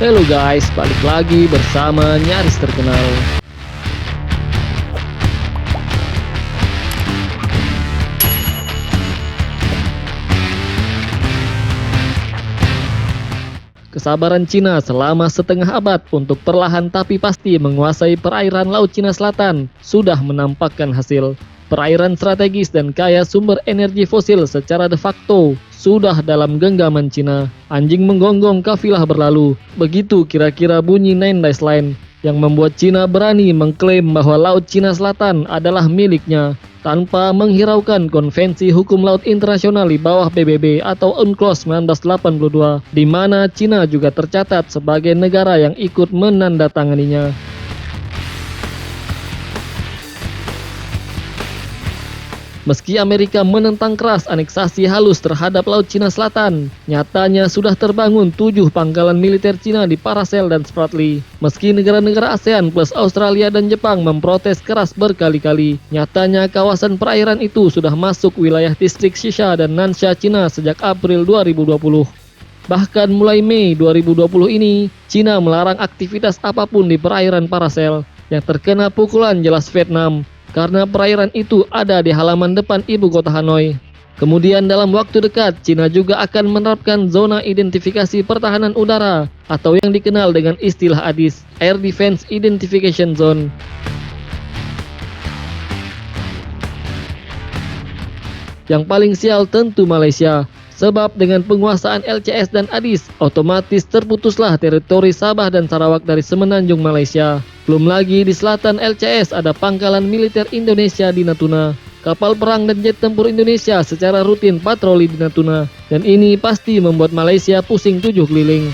Halo guys, balik lagi bersama Nyaris Terkenal. Kesabaran Cina selama setengah abad untuk perlahan tapi pasti menguasai perairan Laut Cina Selatan sudah menampakkan hasil. Perairan strategis dan kaya sumber energi fosil secara de facto sudah dalam genggaman Cina. Anjing menggonggong kafilah berlalu. Begitu kira-kira bunyi Nine Days Line yang membuat Cina berani mengklaim bahwa Laut Cina Selatan adalah miliknya tanpa menghiraukan Konvensi Hukum Laut Internasional di bawah PBB atau UNCLOS 1982, di mana Cina juga tercatat sebagai negara yang ikut menandatanganinya. Meski Amerika menentang keras aneksasi halus terhadap Laut Cina Selatan, nyatanya sudah terbangun 7 pangkalan militer Cina di Paracel dan Spratly. Meski negara-negara ASEAN plus Australia dan Jepang memprotes keras berkali-kali, nyatanya kawasan perairan itu sudah masuk wilayah distrik Xisha dan Nansha Cina sejak April 2020. Bahkan mulai Mei 2020 ini, Cina melarang aktivitas apapun di perairan Paracel. Yang terkena pukulan jelas Vietnam, karena perairan itu ada di halaman depan ibu kota Hanoi. Kemudian dalam waktu dekat, Cina juga akan menerapkan zona identifikasi pertahanan udara atau yang dikenal dengan istilah ADIZ, Air Defense Identification Zone. Yang paling sial tentu Malaysia, sebab dengan penguasaan LCS dan ADIZ, otomatis terputuslah teritori Sabah dan Sarawak dari semenanjung Malaysia. Belum lagi di selatan LCS ada pangkalan militer Indonesia di Natuna. Kapal perang dan jet tempur Indonesia secara rutin patroli di Natuna. Dan ini pasti membuat Malaysia pusing 7 keliling.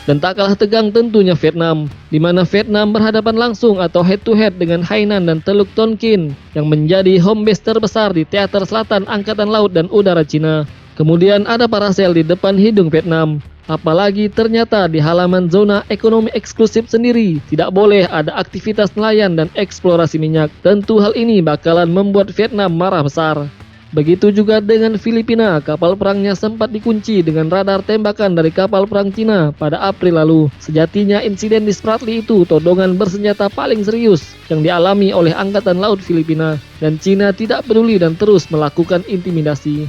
Dan tak kalah tegang tentunya Vietnam, di mana Vietnam berhadapan langsung atau head to head dengan Hainan dan Teluk Tonkin yang menjadi home base terbesar di teater selatan Angkatan Laut dan Udara Cina. Kemudian ada Paracel di depan hidung Vietnam. Apalagi ternyata di halaman zona ekonomi eksklusif sendiri tidak boleh ada aktivitas nelayan dan eksplorasi minyak. Tentu hal ini bakalan membuat Vietnam marah besar. Begitu juga dengan Filipina, kapal perangnya sempat dikunci dengan radar tembakan dari kapal perang Cina pada April lalu. Sejatinya insiden di Spratly itu todongan bersenjata paling serius yang dialami oleh Angkatan Laut Filipina, dan Cina tidak peduli dan terus melakukan intimidasi.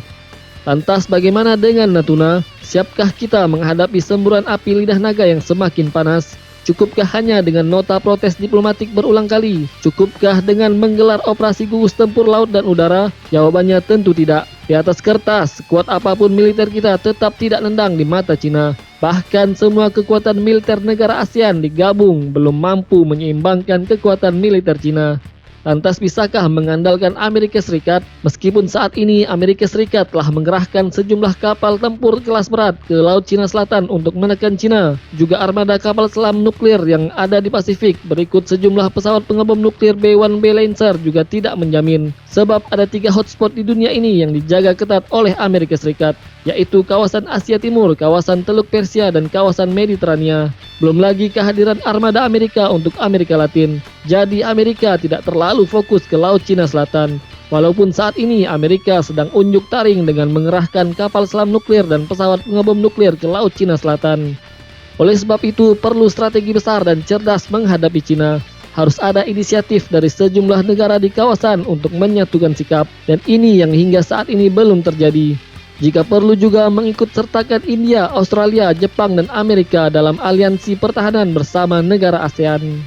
Lantas bagaimana dengan Natuna? Siapkah kita menghadapi semburan api lidah naga yang semakin panas? Cukupkah hanya dengan nota protes diplomatik berulang kali? Cukupkah dengan menggelar operasi gugus tempur laut dan udara? Jawabannya tentu tidak. Di atas kertas, kuat apapun militer kita tetap tidak nendang di mata Cina. Bahkan semua kekuatan militer negara ASEAN digabung belum mampu menyeimbangkan kekuatan militer Cina. Lantas bisakah mengandalkan Amerika Serikat? Meskipun saat ini Amerika Serikat telah mengerahkan sejumlah kapal tempur kelas berat ke Laut Cina Selatan untuk menekan Cina, juga armada kapal selam nuklir yang ada di Pasifik berikut sejumlah pesawat pengebom nuklir B-1B Lancer juga tidak menjamin. Sebab ada 3 hotspot di dunia ini yang dijaga ketat oleh Amerika Serikat, yaitu kawasan Asia Timur, kawasan Teluk Persia, dan kawasan Mediterania. Belum lagi kehadiran armada Amerika untuk Amerika Latin. Jadi Amerika tidak terlalu fokus ke Laut Cina Selatan. Walaupun saat ini Amerika sedang unjuk taring dengan mengerahkan kapal selam nuklir dan pesawat pengebom nuklir ke Laut Cina Selatan. Oleh sebab itu perlu strategi besar dan cerdas menghadapi Cina. Harus ada inisiatif dari sejumlah negara di kawasan untuk menyatukan sikap. Dan ini yang hingga saat ini belum terjadi. Jika perlu juga mengikut sertakan India, Australia, Jepang, dan Amerika dalam aliansi pertahanan bersama negara ASEAN.